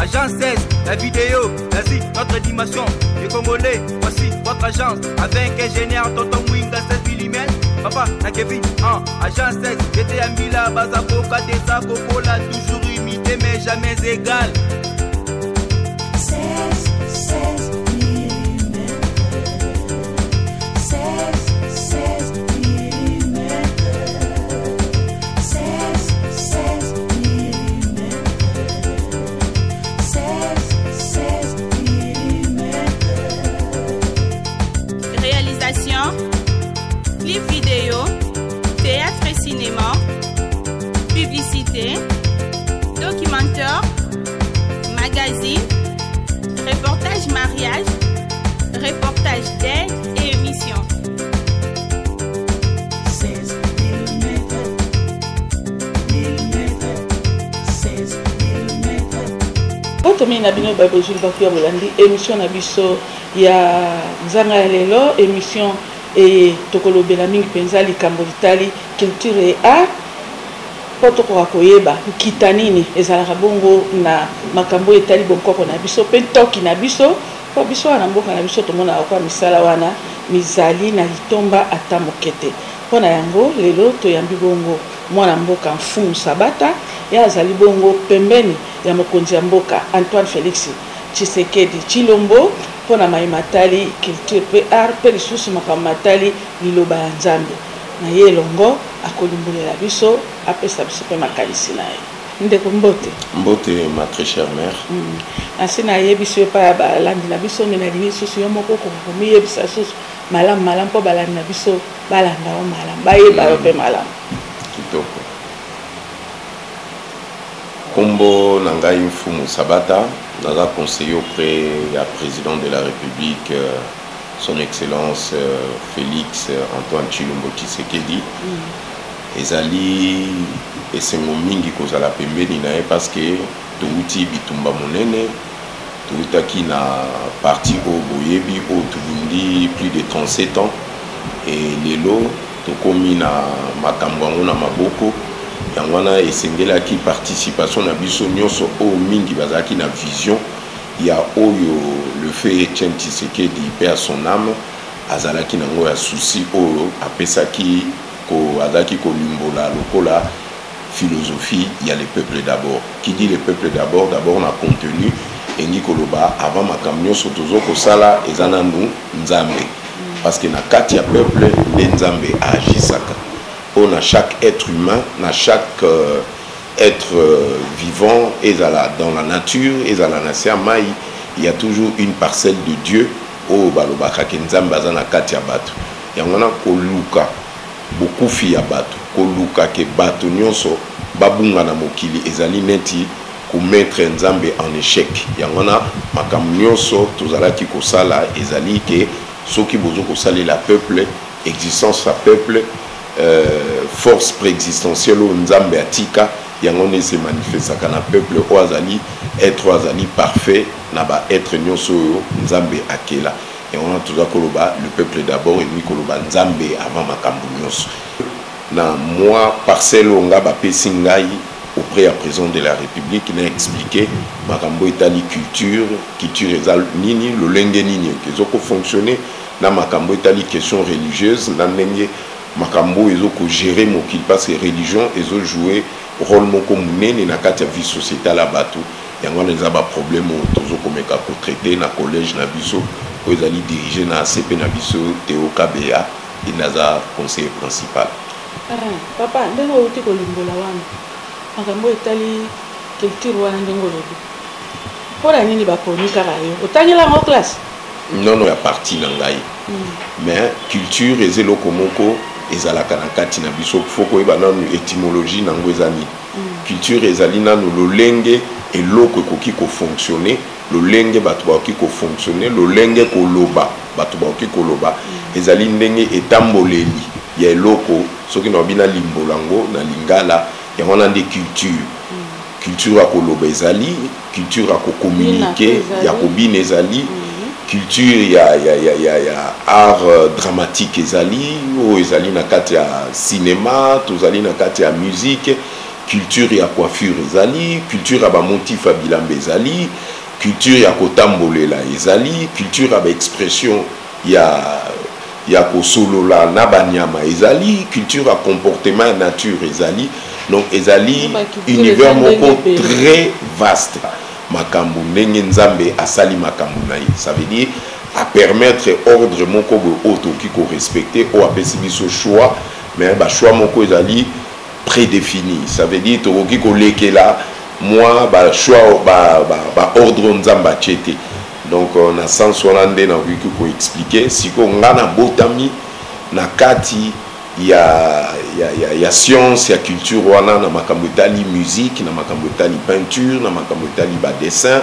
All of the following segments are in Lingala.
Agence 16, la vidéo, vas-y, notre animation. Les Congolais, voici votre agence. Avec ingénieur Tonton Winga 16 mm. Papa, na Kevin, Agence 16, j'étais à Mila, Bazakoka, Desa, Cocola, toujours imité mais jamais égal. 16 mm. 16 mm. 16 mm. 16 mm. Réalisation, clip vidéo, théâtre et cinéma, publicité, documentaire, magazine, reportage mariage, reportage d'aide et émission. 16 mm. 16 mm. Otomi na bino ba bozuli ba kuya bolandi émission na biso ya nzanga ya lelo émission et tokolobela mingi penza likambo litali culture et art poto ko koyeba nkita nini ezalaka bongo na makambo etali bonkoko na biso pe toki na biso po biso na mboka na biso tomona kwa misala wana mizali na litomba ata mokete pona yango lelo toyambi bongo mwana mboka Mfumu Sabata ya azali bongo pembeni ya mokonzi ya mboka Antoine Félix Tshisekedi Tshilombo pona maimatali culture pe art pe lisusu makamatali liloba ya Nzambe na ye longo akolimbulela biso apesa biso pe makanisi na ye ndeko mbote ma très chère mère asina ye biso pa ya balandi na biso na lingi susu yo moko ko komiyebisa susu malam po balandi na biso balanda o malam bayeba yo pe malam kitoko kombo nangai Mfumu Sabata naza conseiller auprès du président de la République son excellence Félix Antoine Tshilombo Tshisekedi ezali esengo mingi kozala pembeni na ye parce que touti bitumba monene toutaki na parti o boyebi o tubundi plus de 37 ans et lelo tokomi na makambo yango na maboko yango wana esengelaki participation na biso nyonso o mingi bazalaki na vision ya oyo le fait Etienne Tshisekedi paix à son âme azalaki nango ya souci oyo apesaki ko azalaki kolimbola lokola philosophie il y a les peuples d'abord qui dit les peuples d'abord na contenu et nikoloba avant makambo nyonso tozoko sala ezana nu Nzambe parce que na kati ya peuple le Nzambe agisaka on a chaque être humain na chaque être vivant ezala dans la nature ezala na mai il y a toujours une parcelle de Dieu o balobaka ke Nzambe azana kati ya bato yango na koluka beaucoup fi ya bato koluka ke bato nyonso babunga na mokili ezali neti ko mettre Nzambe en échec yango na makambo nyonso tozalaki kosala ezali ke soki bozo kosalela peuple existence à peuple force préexistentielle o Nzambe atika yango ne se manifestaka na peuple o azali être azali parfait na ba être nyonso yo Nzambe akela et on a tout koloba le peuple d'abord et nikoloba Nzambe avant makambo nyonso na moi parcelle onga ba pesingai auprès à président de la République n'a expliqué makambo etali culture ezal nini lo lenge nini kezoko fonctionner na makambo etali question religieuse na ndenge makambo ezoko gérer mokili parce que religion ezo jouer rôle moko munene na kati ya vie sociétale la bato yango na ba problème tozoko meka ko traiter na collège na biso ko ezali diriger na ACP na biso Théo Kabea inaza conseiller principal. Papa ndenge uti ko limbola wana makambo etali culture wana ndenge lobi pona nini bakoni kaka yo otangela ngo classe non ya parti na ngai mais culture ezeloko moko ezalaka na kati na biso foko eba nanu étymologie nango ezani culture ezali nanu lolenge eloko ekoki ko fonctionner lolenge bato bakoki ko fonctionner lolenge koloba bato bakoki koloba ezali ndenge etamboleli ya eloko soki na bina limbolango na lingala ya wana nde culture ya koloba ezali culture ya ko communiquer ya kobina ezali culture ya art dramatique ezali o ezali na kati ya cinéma tozali na kati ya musique culture ya coiffure ezali, culture ya ba motif ya bilamba ezali, culture ya kotambolela ezali, culture ya ba expression ya kosolola na banyama ezali, culture ya comportement ya nature ezali. Donc ezali univers moko très vaste. Makambu ndenge nzambe asali makambu na ye. Ça veut dire à permettre ordre moko auto qui ko respecter ou apesi biso choix, mais ba choix moko ezali prédéfini. Ça veut dire to ki ko lekela moi ba choix ba ordre nzamba tchete. Donc on a sens hollandais na wi ko expliquer siko ngana botami na kati ya science ya culture wana na makambo etali musique na makambo etali peinture na makambo etali ba dessin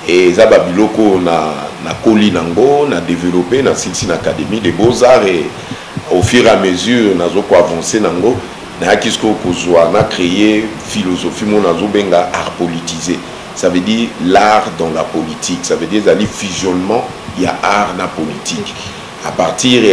et za ba biloko na koli nango na développer na Silsine Académie des Beaux-Arts et au fur et à mesure nazo ko avancer nango na kisko kozwa na créer philosophie mon nazo benga art politisé. Ça veut dire l'art dans la politique, ça veut dire zali fusionnement il y a art na politique à partir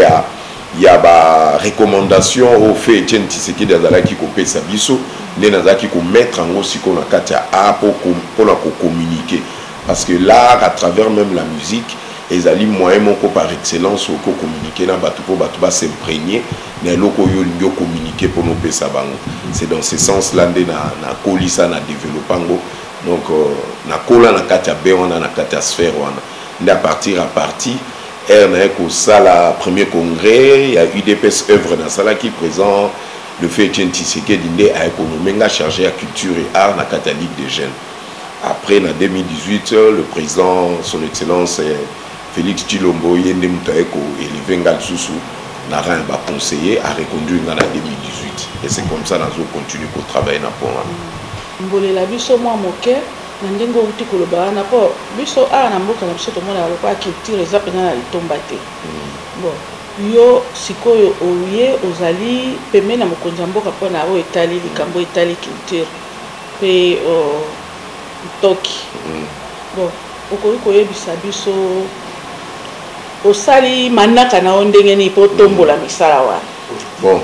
il y a ba recommandation au fait Etienne Tshisekedi azalaki ko pesa biso ne nazaki ko mettre en aussi qu'on a katia art pour la communiquer parce que l'art à travers même la musique ezali moyen moko par excellence ko communiquer na batu po batu ba s'imprégner na loko yo lingo communiquer pour nous pesa bango. C'est dans ce sens là na kolisa na développango donc na kola na katia be wana na katia sphère wana à partir à partir la premier congrès, il y a UDPS œuvre dans ça qui présente le fait Etienne Tshisekedi a économie chargé à culture et art na catholique des jeunes. Après en 2018 le président son excellence Félix Tshilombo yende mutaeko élevé ngal susu na rien ba conseiller à reconduire en 2018 et c'est comme ça nous continue pour travailler na pour mbolela biso moi moke ndenge uti koloba na po biso na mboka na biso to mona ba culture eza pena na litomba te. Bon yo sikoyo oye ozali pembe na mokonzi mboka po na o etali likambo etali culture pe toki. Bon okoki koyebisa biso osali manaka na ndenge ni po tombola misala wa. Bon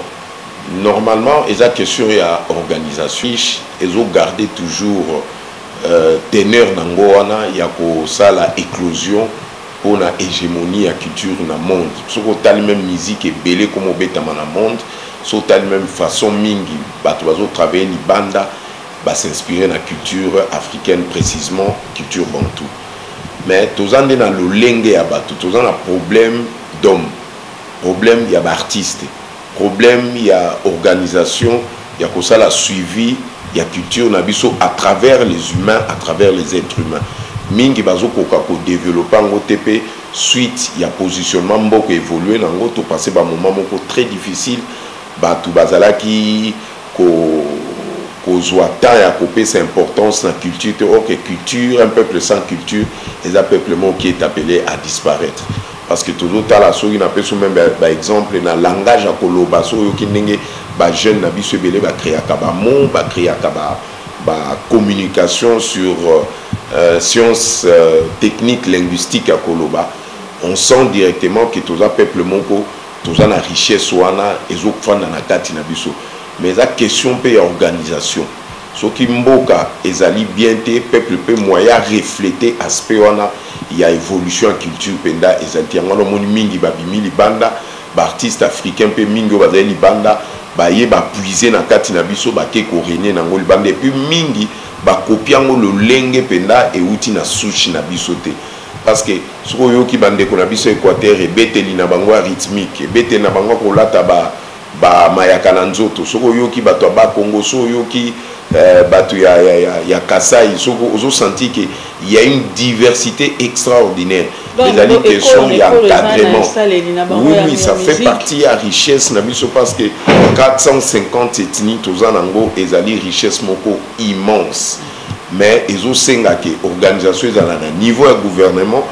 normalement eza question ya organisation ils ont gardé toujours teneur nango wana ya ko sala éclosion pour la hégémonie à culture dans le monde. Ce qu'on a même musique et belé comme au bêta dans le monde, ce qu'on a même façon mingi, bato bazo travailler ni banda, ba s'inspirer dans la culture africaine précisément, culture bantou. Mais tous en dans le lengue ya bato, tous en a problème d'homme, problème ya ba artiste, problème ya organisation, ya ko ça la suivi, ya culture na biso à travers les humains, à travers les êtres humains. Mingi bazo koka ko développer ngo TP suite ya positionnement mboko évoluer nango to passer ba moment moko très difficile ba tu bazala ki ko zwa ta ya kopé c'est importance na culture te OK culture un peuple sans culture et un peuple qui est appelé à disparaître parce que toujours ta la soki na peso même ba exemple na langage a koloba so yo ki ndenge ba jeune na biso belé ba créer ka ba mot ba créer ka ba communication sur sciences techniques linguistiques à Koloba, on sent directement que tous les peuples moko, tous la richesse wana, et tous les na kati na biso. Mais la question paye organisation. Ce qui mboka ezali bien te peuple peut moyen refléter aspect wana, il y a évolution en culture penda ezali ngalo moni mingi babimi libanda, ba artiste africain pe mingi bazali libanda, ba ye ba puiser na kati na biso ba ke ko régner na ngol libanda et puis mingi ba copiango le lenge penda et outi na sushi na bisote parce que soko yo ki bande ko na biso équateur et beteli na bango rythmique bete na bango ko lata ba mayaka na nzoto soko yo ki bato ba Congo so yo ki bato ya Kasai soko ozo senti que il y a une diversité extraordinaire. Les questions il y a encadrement. Oui, ça fait partie à richesse na biso parce que 450 ethnies tozan nango ezali richesse moko immense. Mais ezo senga ke organisation ezala na niveau ya gouvernement,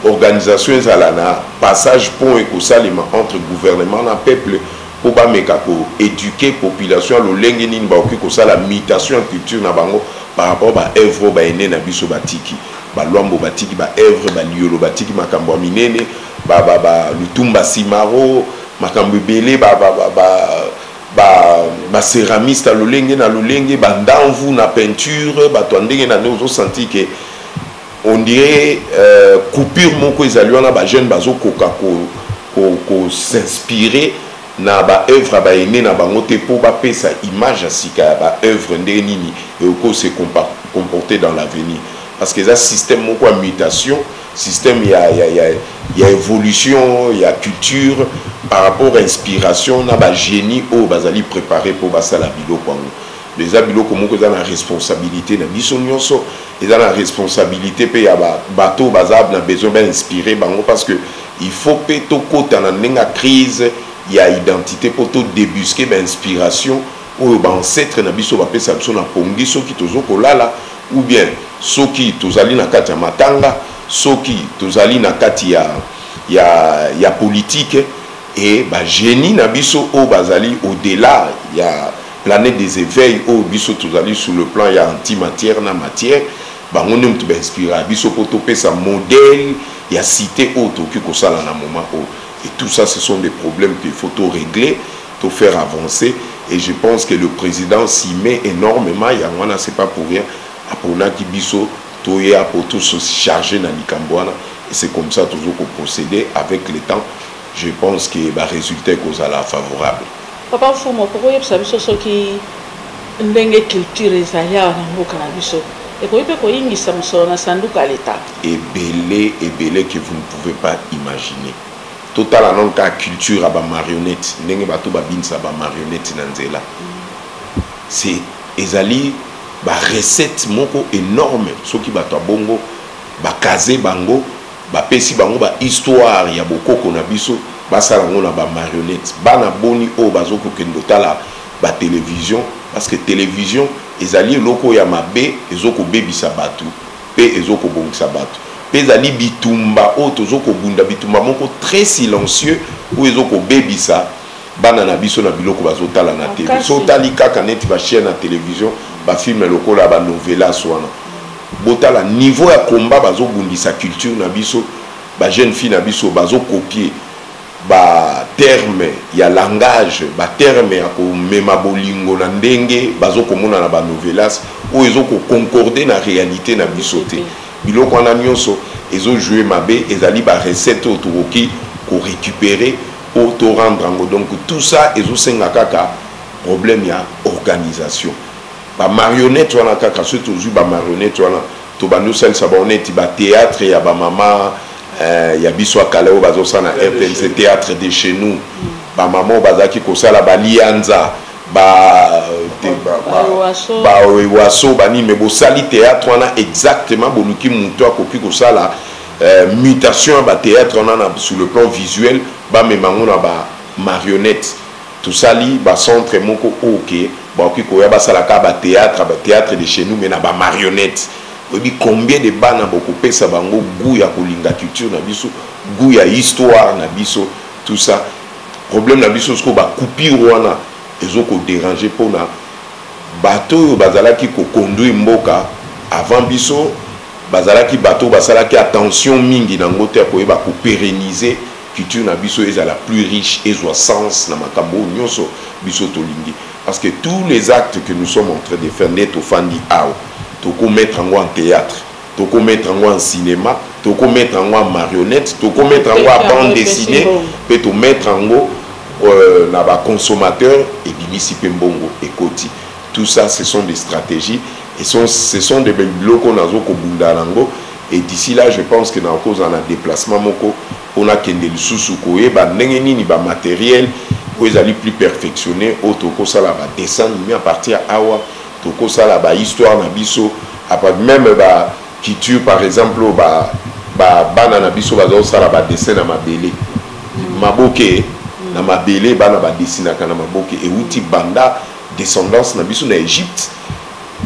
organisation ezala na passage pont ekosalema entre gouvernement na peuple pour ba meka ko éduquer population lo lenge nini ba oki ko sala mutation culture na bango par rapport ba œuvre ba ene na biso batiki ba lwambo batiki ba œuvre ba liolo batiki makambo minene ba lutumba simaro makambo belé ba ba céramiste à lolenge na lolenge ba ndanvu na peinture ba to ndenge na nous senti que on dirait coupure moko ezali wana ba jeune bazo koka ko s'inspirer na ba œuvre ba ene na bango te po ba pesa image asika ba œuvre ndenge nini et ko se comporter dans l'avenir parce que ça système moko mutation système il y a évolution il y a culture par rapport à inspiration na ba génie au bazali préparé pour basala biloko wango les abiloko moko za na responsabilité na biso nyonso eza na responsabilité pe ya bato bazab na besoin d'inspirer bango parce que il faut pe to kota na nenga crise il y a identité pour to débusquer ba inspiration ou ba ancêtre na biso ba pesa biso na pongi soki tozoko lala ou bien soki tozali na kati ya matanga soki tozali na kati ya politique et ba génie na biso o bazali au-delà il y a planète des éveils au biso tozali sur le plan il y a antimatière na matière ba ngone mtu ba inspira biso poto pesa modèle il y a cité auto qui ko sala na moment o et tout ça ce sont des problèmes qu'il faut tout régler tout faire avancer et je pense que le président s'y met énormément il y a ngona c'est pas pour rien apona ki biso toya pour tout se charger na likamboana et c'est comme ça toujours qu'on procéder avec le temps je pense que ba résultat kozala favorable. Papa Fumo pour yebisa biso soki ndenge culture ezali na mboka na biso et ko yebe ko yingisa musolo na sanduka à l'état ebele que vous ne pouvez pas imaginer total anon ka culture aba marionnette ndenge bato ba binsa ba marionnette na nzela c'est ezali ba recette moko énorme soki bato bongo ba kaze bango ba pesi bango ba histoire ya bokoko na biso basala ngona ba marionnette bana boni o bazoko kendo tala ba télévision parce que télévision ezali loko ya mabe ezoko bebisa batu pe ezoko bongisa batu pe ezali bitumba o tozoko bunda bitumba moko très silencieux ou ezoko bebisa bana na biso na biloko bazotala na télé so tali kaka neti ba chaîne na télévision ba film lokola ba novela swana botala niveau ya combat bazobundisa culture na biso ba jeune fille na biso bazo copier ba terme ya langage ba terme ya ko mema bolingo na ndenge bazoko mona na ba novelas ou ezoko concorder na réalité na biso te biloko na nyonso ezo jouer mabe ezali ba recette autoroki ko récupérer auto rendre en donc tout ça ezo senga kaka problème ya organisation ba marionnette wana kaka surtout ba marionnette wana to ba nous sel saboneti ba théâtre ya ba mama ya biso akaleo bazo sana RTNC théâtre de chez nous ba maman bazaki ko sala ba lianza ba waso bani me bo sali théâtre wana exactement boluki muto akoki ko sala mutation ba théâtre wana sur le plan visuel ba memango na ba marionnette tout sali ba centre moko OK ba ki ko ya ba sala ka ba théâtre de chez nous mais na ba marionnette obi combien de bana boko pesa bango goût ya kolinga culture na biso goût ya histoire na biso tout ça problème na biso sko ba coupure wana ezoko déranger pona bato bazalaki ko conduire mboka avant biso bazalaki bato basalaki attention mingi na ngote ya koyeba ko pérenniser culture na biso ezala plus riche ezwa sens na makambo nyonso biso tolingi parce que tous les actes que nous sommes en train de faire neto fandi ao toko mettre en théâtre toko mettre en cinéma toko mettre en marionnette toko mettre en bande dessinée peut to mettre en na ba consommateur et bimisi pembongo ekoti tout ça ce sont des stratégies et ce sont des blocs nazo ko bunda nango et d'ici là je pense que na cause en a déplacement moko on a kende lisusu ko e ba ndenge nini ba matériel ko ezali plus perfectionné otoko sala ba dessin mais à partir awa toko sala ba histoire na biso après même ba culture par exemple ba bana na biso bazo sala ba dessin na mabele maboke na mabele bana ba dessiner kana maboke et uti banda descendance na biso na Égypte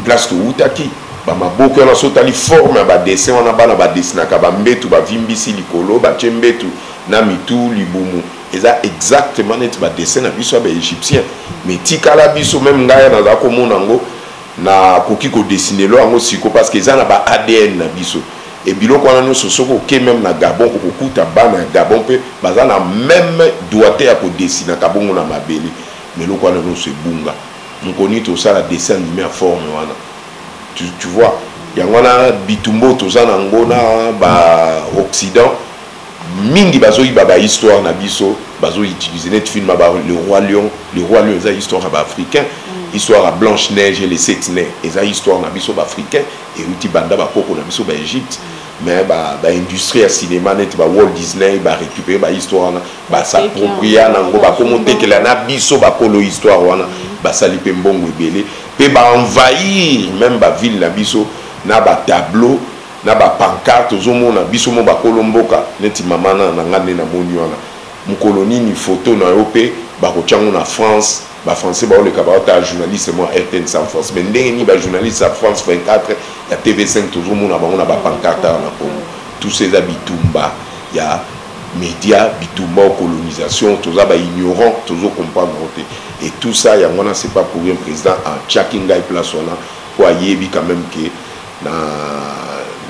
place to utaki ba maboke na sotali forme ba dessin wana bana ba dessiner ka ba mbetu ba vimbisi likolo ba chembetu na mitu libumu eza exactement net ba dessin na biso ba égyptien mais tikala biso même ngaya na za ko monango na koki ko dessiner lo ango siko parce que eza na ba ADN na biso et biloko wana no sosoko ke même na Gabon ko kuta bana Gabon pe baza na même doigté ya ko dessiner ka bongo na mabeli mais le quoi non c'est bunga on connaît tout ça la dessin animé à forme wana tu vois il y a wana bitumbo tout ça ngona ba occident mingi bazoyi baba histoire na biso bazo utiliser net film ba le roi lion ça histoire ba africain histoire à Blanche Neige et les 7 nez et ça histoire na biso ba africain et uti banda ba koko na biso ba Égypte mais ba industrie à cinéma net ba Walt Disney ba récupérer ba histoire na ba s'approprier na ngo ba commenter que la na biso ba kolo histoire wana ba sali pe mbongo ebele pe ba envahir même ba ville na biso na ba tableau na ba pancarte ozomona biso mo ba kolomboka neti mama na ngane na moni wana mukolonie ni photo na yo pe ba ko tyango na France ba français ba le kabata journaliste moi RTN sans France mais ndenge ni ba journaliste à France 24 ya TV5 ozomona ba on a ba pancarte na ko tous ces habitumba ya médias bitumba colonisation tous ça ba ignorant toujours comprendre et tout ça ya ngona c'est pas pour un président en Chakinga place wana kwa yebi quand même que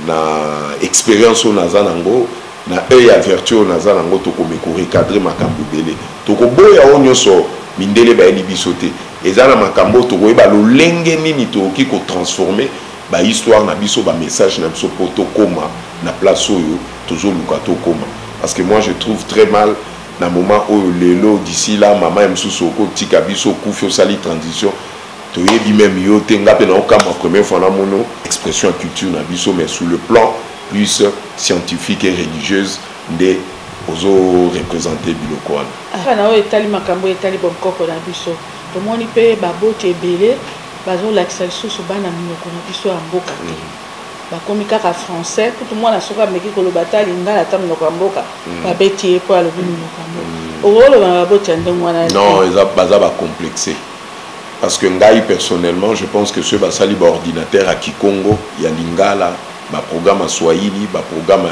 na expérience au nazanango na œil averti au nazanango to ko recadrer makambo belé to ko boya onyo so mindele ba eli bisoté ezana makambo to ko ba lo lenge nini to ki ko transformer ba histoire na biso ba message na biso poto koma na place oyo toujours lukato koma parce que moi je trouve très mal na moment où lelo d'ici là maman msuso ko tika biso kufio sali transition to yebi même yo tenga pe na okama première fois na mono expression culture na biso mais sur le plan plus scientifique et religieuse de ozo représenter biloko wana afana o etali makambo etali bonkoko na biso to moni pe baboti ebele bazo lakisa lisusu bana minoko na biso ya mboka te bakomi kaka français tout mwana soka meki koloba tali ngala ta minoko ya mboka babeti ye po alobi minoko ya mboka oloba baboti ya ndenge wana non eza baza ba complexé parce que ngai personnellement je pense que ce basali ba ordinateur à Kikongo ya lingala ba programme à Swahili ba programme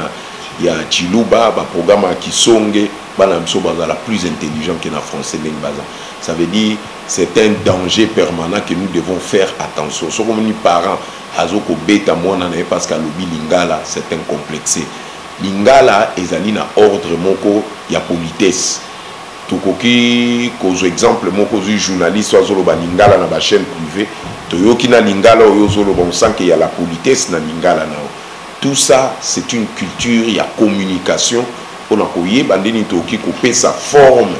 ya Chiluba ba programme à Kisonge bana mso bazala plus intelligent que na français ndenge baza ça veut dire c'est un danger permanent que nous devons faire attention so comme ni parents azoko beta mwana na parce que lobi lingala c'est un complexé lingala ezali na ordre moko ya politesse tokoki kozo exemple moko zu journaliste azolo ba lingala na ba chaîne privée toyoki na lingala oyo zolo bon sans qu'il y a la politesse na lingala na tout ça c'est une culture il y a communication on a koyé bandeni toki couper sa forme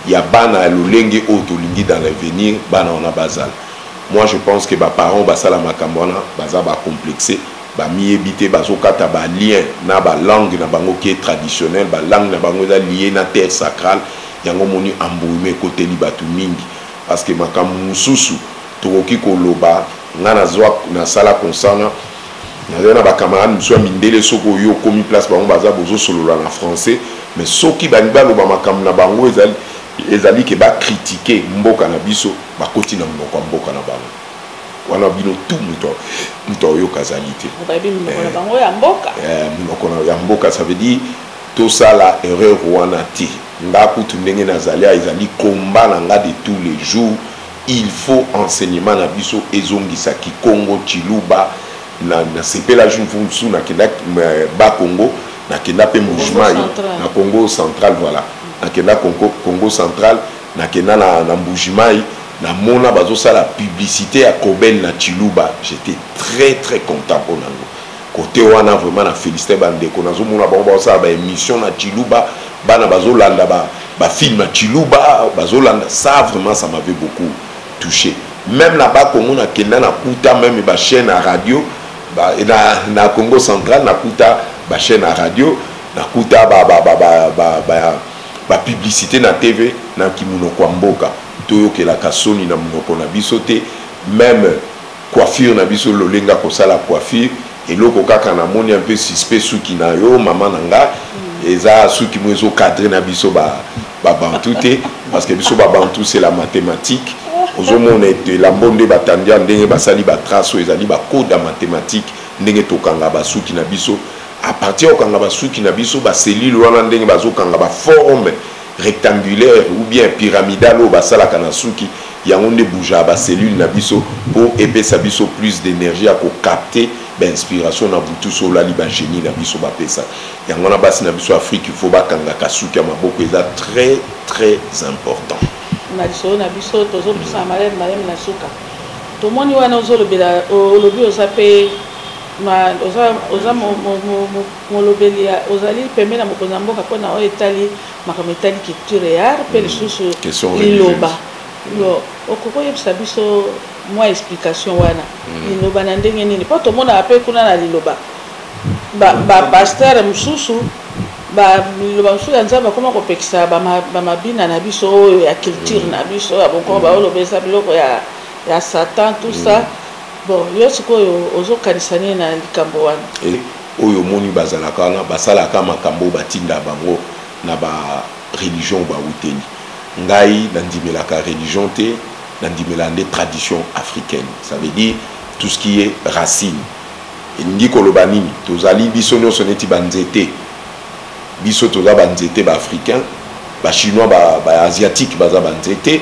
il y a bana lolenge auto lingi dans l'avenir bana on a bazal moi je pense que ba parents ba sala makambona baza ba complexé ba miebité bazokata ba lien na ba langue na bango qui est traditionnel ba langue na bango za lié na terre sacrale yango moni ambouime côté libatu mingi parce que makambo mususu tokoki koloba ngana zwa na sala konsana na ba camarade musu mindele soko yo komi place bango baza bozo solola na français mais soki baniba loba makambo na bango ezali ke ba critiquer mboka na biso ba koti na mboka na bango wana bino tout muto yo kazalité ba bino na bango ya mboka ya mboka ça veut dire tout ça la erreur wana ti ngaku tundenge nazalia ezali combat na nga de tous les jours il faut enseignement na biso ezongisa Kikongo Chiluba na sepela jeune fonsu na kenda ba Congo na kenda pe mouvement na Congo central voilà na kenda Congo central na kenda na Mbujimai na mona bazo sala publicité à Kobel na Chiluba j'étais très content pour nango côté wana vraiment na félicité bandeko nazo mona ba ça ba émission na Chiluba bana bazo landa ba film na Chiluba bazo landa ça vraiment ça m'avait beaucoup touché même là-bas comme on a kenda na kuta même ba chaîne à radio na Congo central na kuta ba chaîne à radio na kuta ba publicité na TV na kimunoko mboka toyo ke la kasoni na munoko na bisote même coiffure na biso lolenga ko sala coiffure et loko kaka na moni un peu suspect suki na yo maman nanga eza suki mwezo cadre na biso ba bantu te parce que biso ba bantu c'est la mathématique ozomona ete la mbonde batandia ndenge basali ba trace ezali ba code mathématique ndenge tokanga ba suki na biso à partir okanga ba suki na biso ba cellule wana ndenge bazokanga ba forme rectangulaire ou bien pyramidale ou basala kana suki yango nde bouger ba cellule na biso pour epesa biso plus d'énergie à ko capter inspiration na butu so la liba génie na biso ba pesa yango na basi na biso Afrique il faut ba kanga ka suki ya maboko eza très important na lisolo na biso tozopesa malem na suka tomoni wana ozolobela olobi oza pe oza molobeli ozali pembe na mokonzi ya mboka mpona oyo etali makambo etali culture ya art mpe lisusu liloba okokoyebisa biso mwa explication wana liloba na ndenge nini mpo tomonaka mpe kuna na liloba bapaster mosusu liloba mosusu ya nzambe akoma kopekisa bamabina na biso oyo ya culture na biso ya bokoko baolobesa biloko ya satan tout ça bon yo sikoyo ozokanisa nini na likambo wana oyo omoni bazalaka wana basalaka makambo batinda bango na bareligion bauteli ngai nandimelaka religion te nandimela nde tradition africaine ça veut dire tout ce qui est racine elingi koloba nini tozali biso nyonso neti banzete biso toza banzete baafricain bachinois baasiatique baza banzete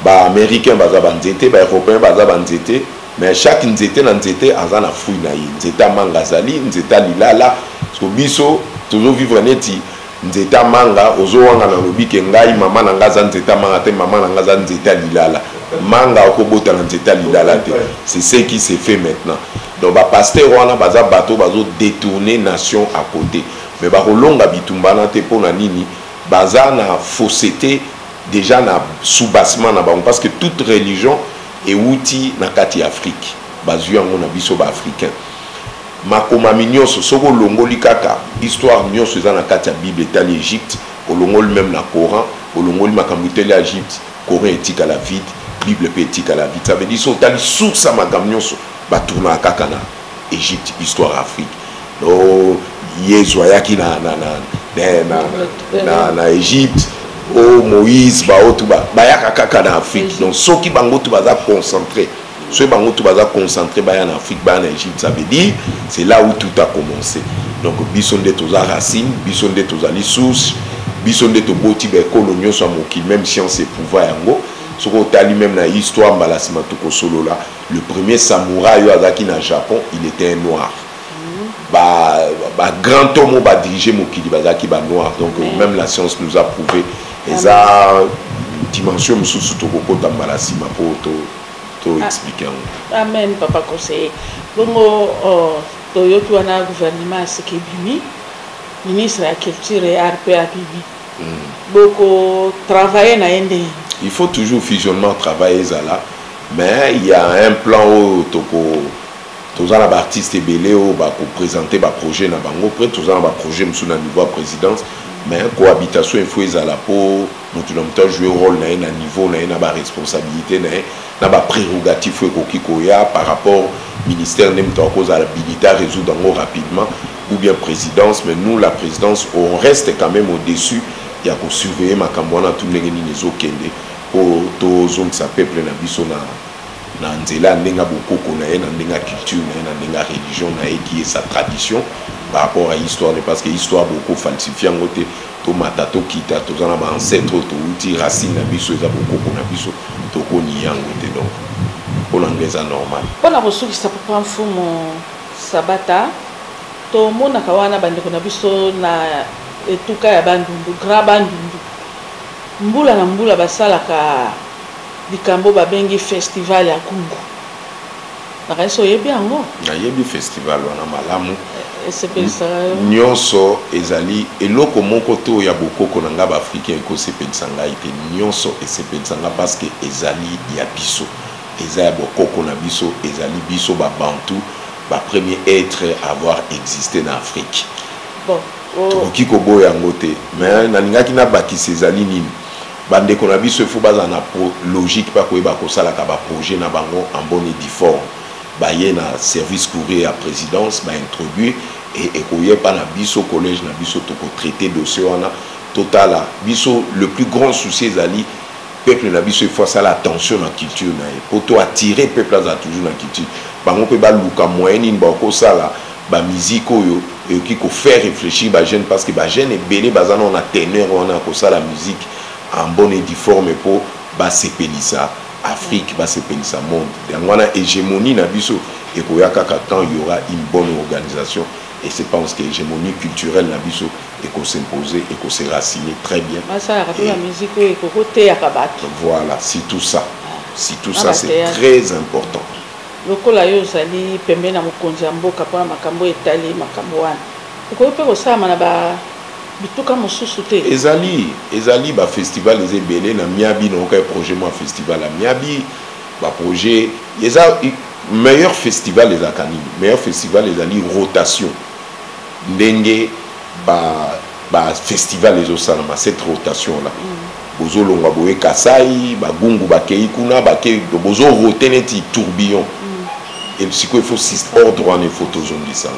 baaméricain baza banzete baeuropéen baza banzete mais chaque nzete na nzete aza na fruit na ye nzete amanga azali nzete alilala so biso tozovivre neti nzete amanga ozowanga na lobi ke ngai mama na nga aza nzete amanga te mama na nga aza nzete alilala manga okobota na nzete alilala te c'est ce qui se fait maintenant donc bapaster wana baza bato bazodétourner nation à côté mais bakolonga bitumbana te mpo na nini baza na fausseté déjà na soubassement na bango parce que toute religion euti na kati Afrique bazwi yango na biso baafricain makomami nyonso soko olongoli kaka histoire nyonso eza na kati ya bible etali Égypte olongoli même na Coran olongoli makambo etali ya Égypte Coran etikala vide bible mpe etikala vide ça veut dire so otali source ya makambo nyonso batournaka kaka na Égypte histoire Afrique donc Yesu ayaki na Égypte o Moïse baotu bayaka kaka na Afrique donc soki bango tu baza concentré ceux bango tu baza concentré baya na Afrique baya na Égypte ça veut dire c'est là où tout a commencé donc biso nde toza racine biso nde tozali source biso nde toboti bekolo nyonso ya mokili même science et pouvoir yango soko otali même na histoire mbala nsima tokosolola le premier samouraï oyo azalaki na Japon il était un noir grand homme ba diriger mokili bazalaki ba noir donc même la science nous a prouvé eza dimension mosusu tokokota mbala nsima mpo expliquer amen papa conseiller bongo toyoki wana gouvernement asiki ebimi ministre ya culture et art pe abibi boko travailler na ye ndenge il faut toujours fusionnement travailler ezala mais il y a un plan oyo toza na baartiste ebele oyo bakoprésente baprojet na bango pre toza na baprojet mosusu na niveau ya présidence mais cohabitation il faut ezala mpo motu na moto ajouer rôle na ye na niveau na ye na baresponsabilité na ye na baprérogatif oyo ekoki koya par rapport ministère nde moto akozala habilité à résoudre yango rapidement ou bien présidence mais nous la présidence on reste quand même au-dessus ya kosurveiller makambo wana tu ndenge nini ezokende mpo tozongisa peuple na biso na nzela ndenge bokoko na ye na ndenge culture na ye na ndenge religion na ye qui est sa tradition par rapport à histoire parce que histoire beaucoup falsifie yango te tomata tokita toza na baancetre touti racine na biso eza bokoko na biso tokoni yango te donc mpona ngo eza normal mpona kosukisa papa mfumu sabata tomonaka wana bandeko na biso na etuka ya bandundu grand bandundu mbula na mbula basalaka likambo babengi festival ya kungu nakanisi oyebi yango nayebi festival wana malamu nyonso ezali eloko moko to ya bokoko na nga baafricain ekosepelisa ngai te nyonso esepelisa nga parce que ezali ya biso eza ya bokoko na biso ezali biso babantu bapremier être à avoir existé na Afrique tokoki koboya yango te mais nalingaki nabakisa ezali nini bandeko na biso efo baza na logique pa koyeba kosalaka baprojet na bango en bonne et due forme baye na service courrier à présidence baintroduire et ekoyepa na biso collège na biso tokotraité dossier wana totala biso le plus grand souci ezali peuple na biso efo asala attention na culture na ye po to attirer peuple aza toujours na culture bango mpe baluka moyen nini bakosala bamusike oyo eyoki kofaire réfléchir bajeune parce que bajeune ebele baza na na teneur wana kosala musique en bonne et due forme po basepelisa Afrique basepelisa monde yango wana hégémonie na biso ekoya kaka quand il y aura une bonne organisation Et je pense que l'hégémonie culturelle n'a biso et qu'on s'imposer et qu'on s'est raciné très bien. Voilà, c'est tout ça. Si tout ça, c'est très important. Lokola yo zali pembe na mokonzi ya mboka pona makambo etali makambo wana. Okoyo pe kosama na ba bituka mosusu te. Ezali ba festival les ebele na Miabi na oka projet moi festival à Miabi ba projet eza meilleur festival les akani. Meilleur festival les ali rotation. Ndenge ba festival les osalama cette rotation là. Bozo longa boye Kasai, ba gungu ba keikuna ba ke bozo roteneti tourbillon. Et il faut 6 ordres en photos ça.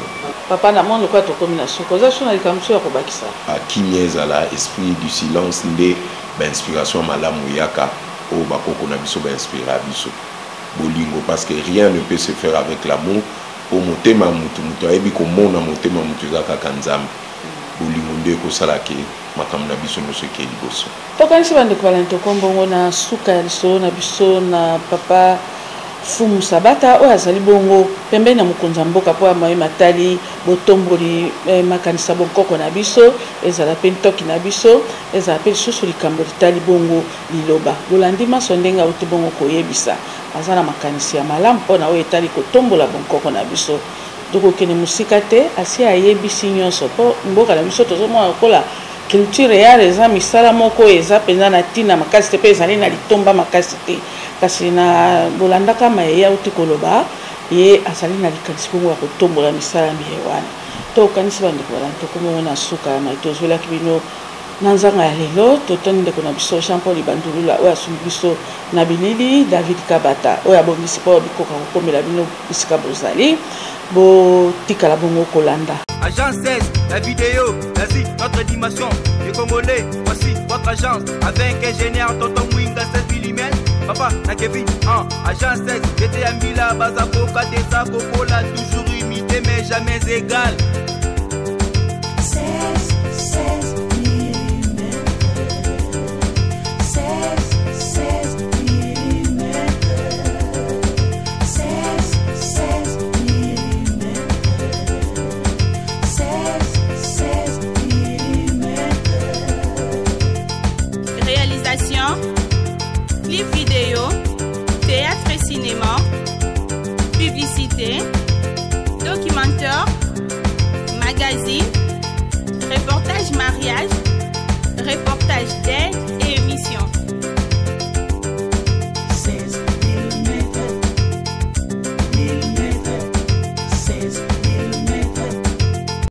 Papa n'a pas de combination. Cause ça na likamso ya kobakisa. A kinyeza la esprit du silence ndé ba inspiration malamu yaka o ba koko na biso ba inspira biso. Bolingo parce que rien ne peut se faire avec l'amour. Au motema mutu ayebi ko mona motema mutu zaka kanzam. Bolingo ndé ko salake makambo na biso no seke liboso. Tokanisi bande ko balento kombongo na suka ya liso na biso na papa Fumu Sabata oyo azali bongo pembeni na mokonzi ya mboka po amayi matali botomboli makanisa bonkoko na biso ezala pe ntoki na biso ezala pe lisusu likambo litali bongo liloba bolandi maso ndenge auti bongo koyebisa aza na makanisi ya malamu mpona oyo etali kotombola bonkoko na biso tokokende mosika te asi ayebisi nyonso mpo mboka na biso tozomona lokola culture ya eza misala moko eza mpenza na ntina makasi te mpe ezali na litomba makasi te kasi na bolandaka mayeya uti koloba ye azali na likanisi bongo ya kotombola misala miye wana tokanisi bandeko balandi tokomongo na suka ya mai tozwelaki bino na nzanga ya lelo totoni ndeko na biso Jean Paul Bandulula oyo asumbi biso na bilili David Kabata oyo abongisi mpo bikoka kokomela bino bisika bozali botikala bongo kolanda. Agence 16, la vidéo, vas-y, notre dimension. Les Congolais, voici votre agence. Avec ingénieur Tonton Mwinga 16 mm. Papa, na Kevin, agence 16. J'étais à Mila, Bazako, Kadesa, Kokola, toujours imité, mais jamais égal. 16 mm. 16 mm. 16 mm. Réalisation, clip vidéo, théâtre et cinéma, publicité, documentaire, magazine, reportage mariage,